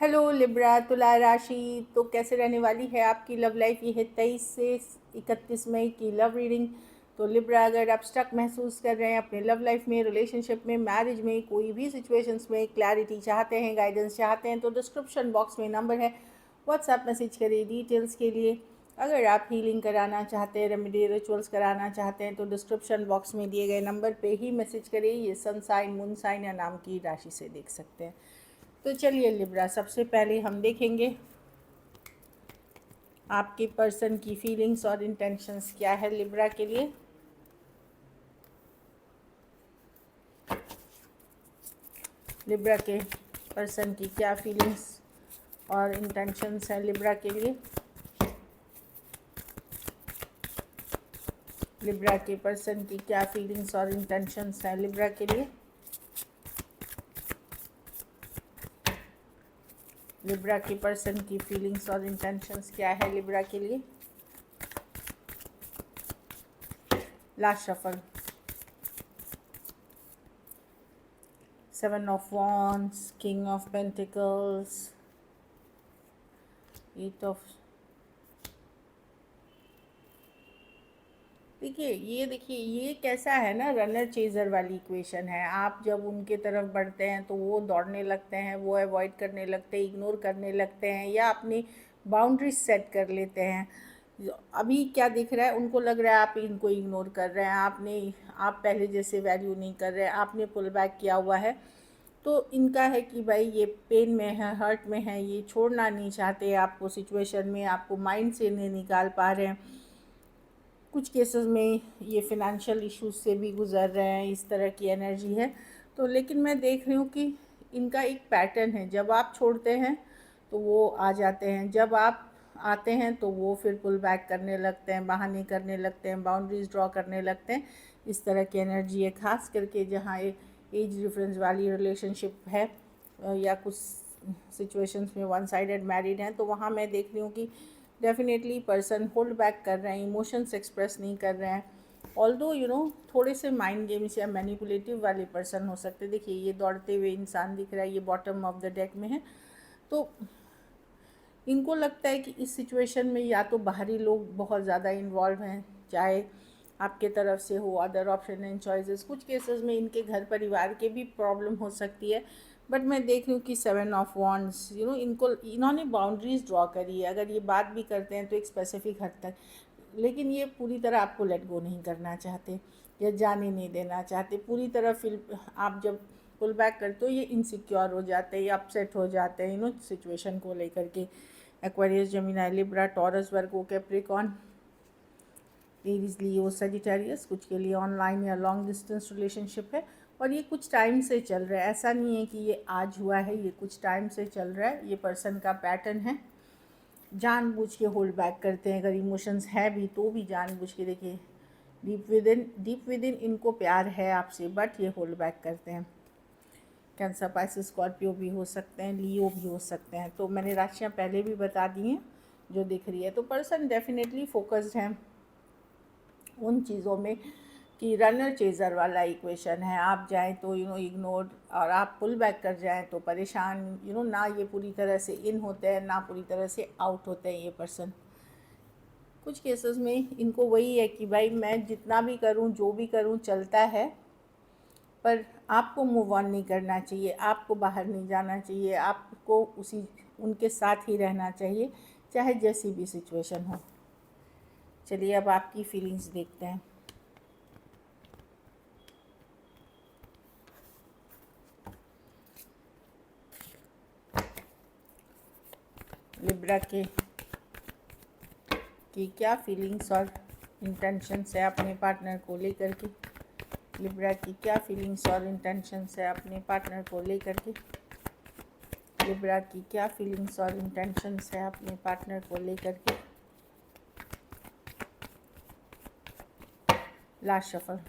Hello Libra तुला राशि। तो कैसे रहने वाली है आपकी लव लाइफ? ये है 23 से 31 मई की लव रीडिंग। तो लिब्रा, अगर आप स्टक महसूस कर रहे हैं अपने लव लाइफ में, रिलेशनशिप में, मैरिज में, कोई भी सिचुएशंस में क्लैरिटी चाहते हैं, गाइडेंस चाहते हैं, तो डिस्क्रिप्शन बॉक्स में नंबर है, व्हाट्सएप मैसेज करिए डिटेल्स के लिए। अगर आप हीलिंग कराना चाहते हैं, रेमेडी रिचुअल्स कराना चाहते हैं, तो डिस्क्रिप्शन बॉक्स में दिए गए नंबर पे ही मैसेज करिए। ये सन साइन, मून साइन या नाम की राशि से देख सकते हैं। तो चलिए लिब्रा, सबसे पहले हम देखेंगे आपके पर्सन की फीलिंग्स और इंटेंशंस क्या है लिब्रा के लिए। लिब्रा के पर्सन की क्या फीलिंग्स और इंटेंशंस हैं लिब्रा के लिए। लिब्रा के पर्सन की क्या फीलिंग्स और इंटेंशंस हैं लिब्रा के लिए। लिब्रा के पर्सन की फीलिंग्स और इंटेंशंस क्या है लिब्रा के लिए। Last shuffle. 7 of Wands, King of Pentacles, 8 of। देखिए ये कैसा है ना, रनर चेजर वाली इक्वेशन है। आप जब उनके तरफ बढ़ते हैं तो वो दौड़ने लगते हैं, वो अवॉइड करने लगते हैं, इग्नोर करने लगते हैं, या अपनी बाउंड्रीज सेट कर लेते हैं। अभी क्या दिख रहा है, उनको लग रहा है आप इनको इग्नोर कर रहे हैं, आप पहले जैसे वैल्यू नहीं कर रहे हैं, आपने पुल बैक किया हुआ है। तो इनका है कि भाई ये पेन में है, हर्ट में है, ये छोड़ना नहीं चाहते आपको सिचुएशन में, आपको माइंड से नहीं निकाल पा रहे हैं। कुछ केसेस में ये फिनेंशियल इश्यूज से भी गुजर रहे हैं, इस तरह की एनर्जी है। तो लेकिन मैं देख रही हूँ कि इनका एक पैटर्न है, जब आप छोड़ते हैं तो वो आ जाते हैं, जब आप आते हैं तो वो फिर पुल बैक करने लगते हैं, बहाने करने लगते हैं, बाउंड्रीज ड्रॉ करने लगते हैं। इस तरह की एनर्जी है, खास करके जहाँ एज डिफरेंस वाली रिलेशनशिप है, या कुछ सिचुएशंस में वन साइडेड मैरिड हैं, तो वहाँ मैं देख रही हूँ कि डेफिनेटली पर्सन होल्ड बैक कर रहे हैं, इमोशंस एक्सप्रेस नहीं कर रहे हैं। ऑल्दो थोड़े से माइंड गेम्स या मैनिपुलेटिव वाले पर्सन हो सकते हैं। देखिए ये दौड़ते हुए इंसान दिख रहा है, ये बॉटम ऑफ द डेक में है। तो इनको लगता है कि इस सिचुएशन में या तो बाहरी लोग बहुत ज़्यादा इन्वॉल्व हैं, चाहे आपके तरफ से हो, अदर ऑप्शन एंड चॉइसेस। कुछ केसेस में इनके घर परिवार के भी प्रॉब्लम हो सकती है। बट मैं देख रही हूँ कि 7 ऑफ वॉन्ड्स, इन्होंने बाउंड्रीज ड्रॉ करी है। अगर ये बात भी करते हैं तो एक स्पेसिफिक हद तक, लेकिन ये पूरी तरह आपको लेट गो नहीं करना चाहते या जाने नहीं देना चाहते पूरी तरह। फिल आप जब पुल बैक करते हो ये इनसिक्योर हो जाते हैं, ये अपसेट हो जाते हैं सिचुएशन को लेकर के। एक्वेरियस, जेमिनी, लिब्रा, टॉरस, वर्गो, कैप्रिकॉर्न, एरीज, लियो, सजिटेरियस, कुछ के लिए ऑनलाइन या लॉन्ग डिस्टेंस रिलेशनशिप है। और ये कुछ टाइम से चल रहा है, ऐसा नहीं है कि ये आज हुआ है, ये कुछ टाइम से चल रहा है। ये पर्सन का पैटर्न है, जानबूझ के होल्ड बैक करते हैं। अगर इमोशंस है भी तो भी जानबूझ के। देखिए डीप विद इन इनको प्यार है आपसे, बट ये होल्ड बैक करते हैं। कैंसर, पाइसेस, स्कॉर्पियो भी हो सकते हैं, लियो भी हो सकते हैं। तो मैंने राशियाँ पहले भी बता दी हैं जो दिख रही है। तो पर्सन डेफिनेटली फोकस्ड है उन चीज़ों में कि रनर चेज़र वाला इक्वेशन है। आप जाएं तो इग्नोर, और आप पुल बैक कर जाएं तो परेशान। ना ये पूरी तरह से इन होते हैं, ना पूरी तरह से आउट होते हैं ये पर्सन। कुछ केसेस में इनको वही है कि भाई मैं जितना भी करूं, जो भी करूं चलता है, पर आपको मूव ऑन नहीं करना चाहिए, आपको बाहर नहीं जाना चाहिए, आपको उसी उनके साथ ही रहना चाहिए, चाहे जैसी भी सिचुएशन हो। चलिए अब आपकी फीलिंग्स देखते हैं। लिब्रा के कि क्या फीलिंग्स और इंटेंशंस है अपने पार्टनर को लेकर के। लिब्रा की क्या फीलिंग्स और इंटेंशंस है अपने पार्टनर को लेकर के। लिब्रा की क्या फीलिंग्स और इंटेंशंस है अपने पार्टनर को लेकर के। Last shuffle.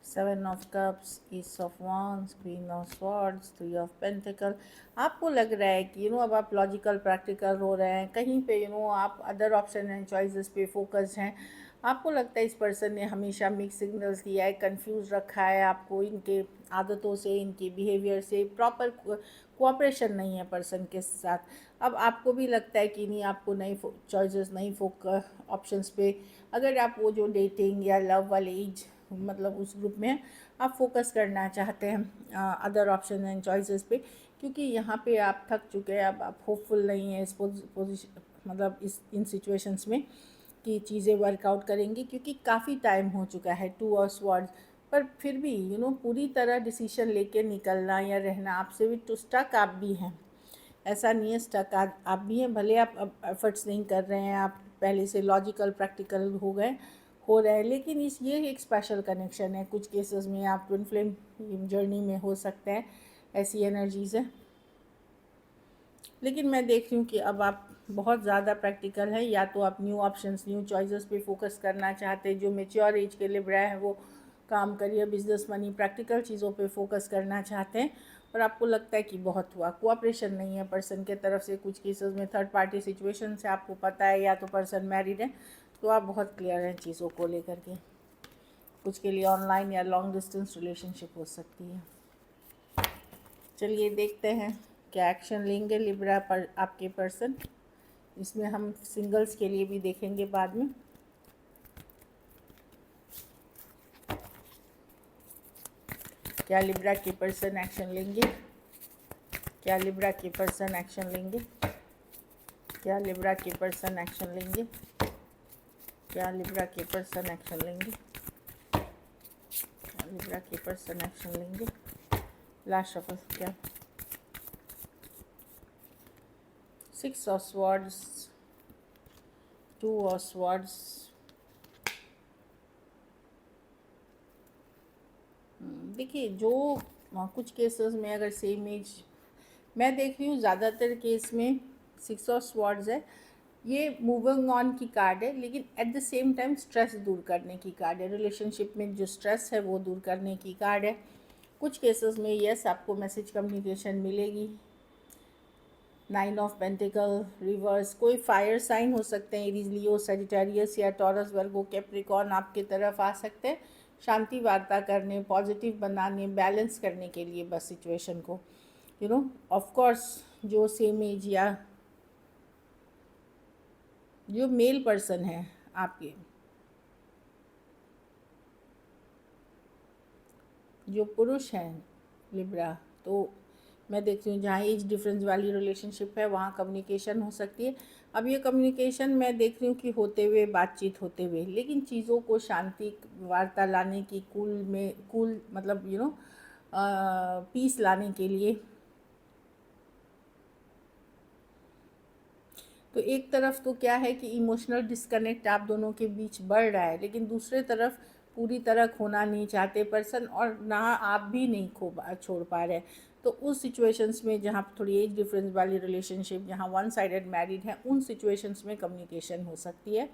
7 of cups, S of wands, queen of swords, 3 of pentacle. आपको लग रहा है कि अब आप लॉजिकल प्रैक्टिकल हो रहे हैं, कहीं पे आप अदर ऑप्शन एंड चॉइसेस पे फोकस हैं। आपको लगता है इस पर्सन ने हमेशा मिक्स सिग्नल्स दिया है, कंफ्यूज रखा है आपको, इनके आदतों से, इनके बिहेवियर से प्रॉपर कोऑपरेशन नहीं है पर्सन के साथ। अब आपको भी लगता है कि नहीं, आपको नई चॉइसेस, नई ऑप्शंस पे, अगर आप वो जो डेटिंग या लव वाले एज मतलब उस ग्रुप में हैं, आप फोकस करना चाहते हैं अदर ऑप्शन एंड चॉइसेस पे, क्योंकि यहाँ पे आप थक चुके हैं। अब आप होपफुल नहीं है इस पोजीशन, मतलब इस इन सिचुएशंस में कि चीज़ें वर्कआउट करेंगी, क्योंकि काफ़ी टाइम हो चुका है 2 ऑफ स्वॉर्ड्स। पर फिर भी पूरी तरह डिसीजन लेके निकलना या रहना आपसे भी, तो स्टक आप भी हैं, ऐसा नहीं है स्टक आप भी हैं। भले आप अब एफर्ट्स नहीं कर रहे हैं, आप पहले से लॉजिकल प्रैक्टिकल हो रहे हैं, लेकिन ये एक स्पेशल कनेक्शन है। कुछ केसेस में आप ट्विन फ्लेम जर्नी में हो सकते हैं, ऐसी एनर्जीज हैं। लेकिन मैं देख रही हूँ कि अब आप बहुत ज़्यादा प्रैक्टिकल है, या तो आप न्यू ऑप्शंस, न्यू चॉइसेस पे फोकस करना चाहते हैं। जो मेच्योर एज के लिब्रा है वो काम, करियर, बिजनेस, मनी, प्रैक्टिकल चीज़ों पे फोकस करना चाहते हैं। और आपको लगता है कि बहुत हुआ, कोऑपरेशन नहीं है पर्सन के तरफ से। कुछ केसेस में थर्ड पार्टी सिचुएशन से आपको पता है, या तो पर्सन मैरिड है, तो आप बहुत क्लियर हैं चीज़ों को लेकर के। कुछ के लिए ऑनलाइन या लॉन्ग डिस्टेंस रिलेशनशिप हो सकती है। चलिए देखते हैं क्या एक्शन लेंगे लिब्रा पर आपके पर्सन। इसमें हम सिंगल्स के लिए भी देखेंगे बाद में। क्या लिब्रा के पर्सन एक्शन लेंगे? क्या लिब्रा के पर्सन एक्शन लेंगे? क्या लिब्रा के पर्सन एक्शन लेंगे? क्या लिब्रा के पर्सन एक्शन लेंगे? क्या लिब्रा के पर्सन एक्शन लेंगे? लास्ट शफल क्या? 6 ऑफ स्वॉर्ड्स, 2 ऑफ स्वॉर्ड्स। देखिए, जो कुछ केसेस में अगर सेम एज, मैं देख रही हूँ ज़्यादातर केस में 6 ऑफ स्वॉर्ड्स है। ये मूविंग ऑन की कार्ड है, लेकिन at the same time stress दूर करने की कार्ड है। रिलेशनशिप में जो स्ट्रेस है वो दूर करने की कार्ड है। कुछ केसेस में यस, आपको मैसेज कम्युनिकेशन मिलेगी। 9 ऑफ पेंटिकल रिवर्स, कोई फायर साइन हो सकते हैं, एरीज, लियो, सजिटेरियस या टॉरस, वर्गो, कैप्रिकॉर्न आपके तरफ आ सकते हैं शांति वार्ता करने, पॉजिटिव बनाने, बैलेंस करने के लिए बस सिचुएशन को। ऑफ कोर्स जो सेम एज या जो मेल पर्सन है आपके, जो पुरुष हैं लिब्रा, तो मैं देखती हूँ जहाँ एज डिफरेंस वाली रिलेशनशिप है वहाँ कम्युनिकेशन हो सकती है। अब ये कम्युनिकेशन मैं देख रही हूँ कि होते हुए, बातचीत होते हुए, लेकिन चीज़ों को शांति वार्ता लाने की, कूल मतलब पीस लाने के लिए। तो एक तरफ तो क्या है कि इमोशनल डिस्कनेक्ट आप दोनों के बीच बढ़ रहा है, लेकिन दूसरे तरफ पूरी तरह खोना नहीं चाहते पर्सन, और ना आप भी नहीं छोड़ पा रहे। तो उस सिचुएशंस में जहाँ थोड़ी एज डिफरेंस वाली रिलेशनशिप, जहाँ वन साइडेड मैरिड है, उन सिचुएशंस में कम्युनिकेशन हो सकती है।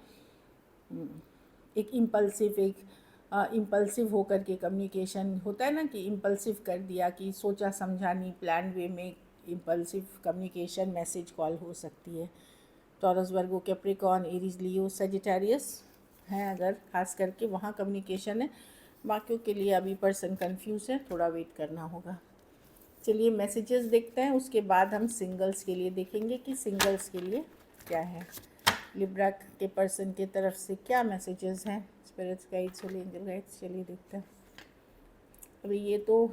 एक इम्पल्सिव होकर के कम्युनिकेशन होता है ना, कि इम्पल्सिव कर दिया, कि सोचा समझा नहीं, प्लान वे में इम्पल्सिव कम्युनिकेशन, मैसेज कॉल हो सकती है। टॉरस, वर्गो, कैप्रिकॉर्न, एरीज, लियो, सजिटेरियस हैं अगर, खास करके वहाँ कम्युनिकेशन है। बाकियों के लिए अभी पर्सन कंफ्यूज है, थोड़ा वेट करना होगा। चलिए मैसेजेस देखते हैं, उसके बाद हम सिंगल्स के लिए देखेंगे कि सिंगल्स के लिए क्या है। लिब्रा के पर्सन की तरफ से क्या मैसेजेस हैं, स्पिरिट्स गाइड्स, एंजल गाइड्स। चलिए देखते हैं। अभी ये तो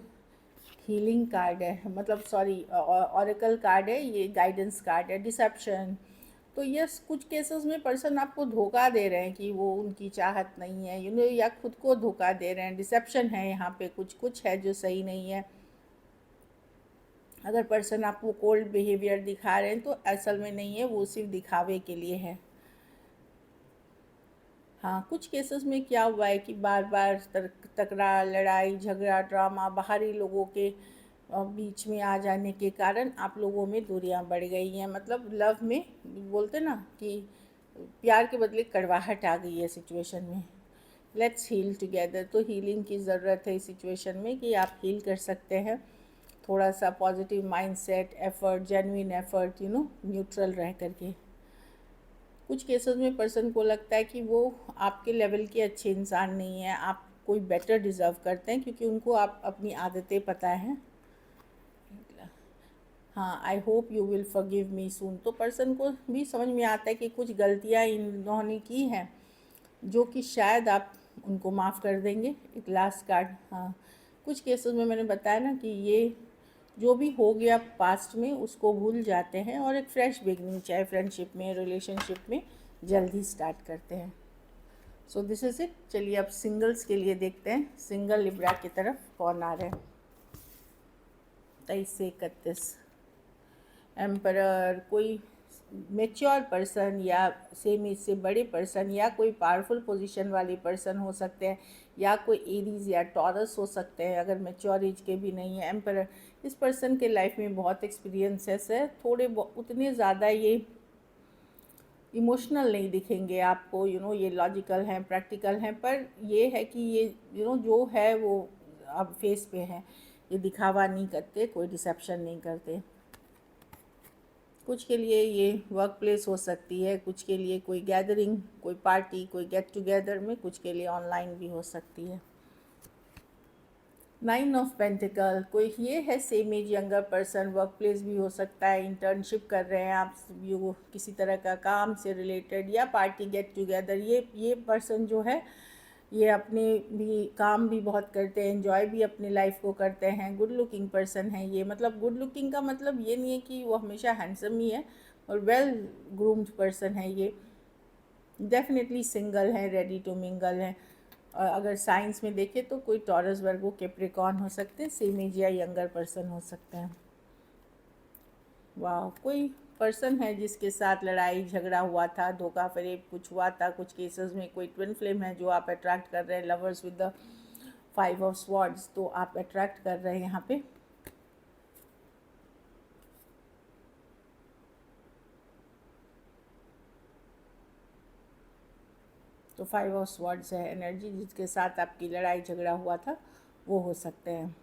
हीलिंग कार्ड है, मतलब सॉरी ऑरेकल कार्ड है, ये गाइडेंस कार्ड है। डिसेप्शन, तो यस, कुछ केसेस में पर्सन आपको धोखा दे रहे हैं कि वो उनकी चाहत नहीं है, या खुद को धोखा दे रहे हैं। डिसेप्शन है यहाँ पे, कुछ है जो सही नहीं है। अगर पर्सन आपको कोल्ड बिहेवियर दिखा रहे हैं तो असल में नहीं है, वो सिर्फ दिखावे के लिए है। हाँ, कुछ केसेस में क्या हुआ है कि बार बार तकरार, लड़ाई झगड़ा, ड्रामा, बाहरी लोगों के बीच में आ जाने के कारण आप लोगों में दूरियां बढ़ गई हैं। मतलब लव में बोलते ना कि प्यार के बदले कड़वाहट आ गई है सिचुएशन में। लेट्स हील टुगेदर, तो हीलिंग की ज़रूरत है इस सिचुएशन में, कि आप हील कर सकते हैं। थोड़ा सा positive mindset, effort, genuine effort, neutral रह करके। कुछ केसेस में पर्सन को लगता है कि वो आपके लेवल के अच्छे इंसान नहीं है, आप कोई बेटर डिज़र्व करते हैं, क्योंकि उनको आप अपनी आदतें पता हैं। हाँ, I hope you will forgive me soon. तो पर्सन को भी समझ में आता है कि कुछ गलतियाँ इन्होंने की हैं जो कि शायद आप उनको माफ़ कर देंगे। एक लास्ट कार्ड, हाँ, कुछ केसेस में मैंने बताया ना कि ये जो भी हो गया पास्ट में उसको भूल जाते हैं और एक फ्रेश बिगनिंग, चाहे फ्रेंडशिप में, रिलेशनशिप में, जल्दी स्टार्ट करते हैं। So this is it. चलिए अब सिंगल्स के लिए देखते हैं, सिंगल लिब्रा की तरफ कौन आ रहे हैं। 23 से 31, एम्परर, कोई मेच्योर पर्सन या सेम एज से बड़े पर्सन या कोई पावरफुल पोजीशन वाली पर्सन हो सकते हैं, या कोई एरीज या टॉरस हो सकते हैं अगर मेच्योर एज के भी नहीं है। एम्परर, इस पर्सन के लाइफ में बहुत एक्सपीरियंसेस है, थोड़े उतने ज़्यादा ये इमोशनल नहीं दिखेंगे आपको, ये लॉजिकल हैं, प्रैक्टिकल हैं, पर ये है कि ये जो है वो अब फेस पे है, ये दिखावा नहीं करते, कोई डिसेप्शन नहीं करते। कुछ के लिए ये वर्क प्लेस हो सकती है, कुछ के लिए कोई गैदरिंग, कोई पार्टी, कोई गेट टुगेदर में, कुछ के लिए ऑनलाइन भी हो सकती है। 9 ऑफ पेंटिकल, कोई ये है same age younger person, work place भी हो सकता है, इंटर्नशिप कर रहे हैं आप, ये किसी तरह का काम से रिलेटेड, या पार्टी गेट टुगेदर। ये पर्सन जो है ये अपने भी काम भी बहुत करते हैं, एंजॉय भी अपने लाइफ को करते हैं, गुड लुकिंग पर्सन है ये। मतलब गुड लुकिंग का मतलब ये नहीं है कि वो हमेशा हैंडसम ही है, और वेल ग्रूम्ड पर्सन है ये। डेफिनेटली सिंगल है, रेडी टू मिंगल है। और अगर साइंस में देखें तो कोई टॉरस, वर्गो, कैप्रिकॉर्न हो सकते हैं, सेम एज या यंगर पर्सन हो सकते हैं। वाह, कोई पर्सन है जिसके साथ लड़ाई झगड़ा हुआ था, धोखा फरेब कुछ हुआ था। कुछ केसेस में कोई ट्विन फ्लेम है जो आप अट्रैक्ट कर रहे हैं, lovers with the 5 of swords, तो आप अट्रैक्ट कर रहे हैं यहाँ पे। तो 5 ऑफ स्वॉर्ड्स है एनर्जी, जिसके साथ आपकी लड़ाई झगड़ा हुआ था, वो हो सकते हैं,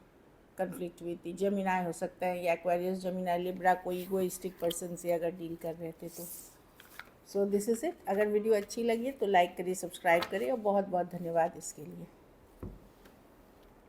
कन्फ्लिक्ट हुई थी। जेमिनाई हो सकता है, या एक्वेरियस, जेमिनाई, लिब्रा, कोई इगोइस्टिक पर्सन से अगर डील कर रहे थे तो। So this is it. अगर वीडियो अच्छी लगी तो लाइक करिए, सब्सक्राइब करिए, और बहुत बहुत धन्यवाद इसके लिए।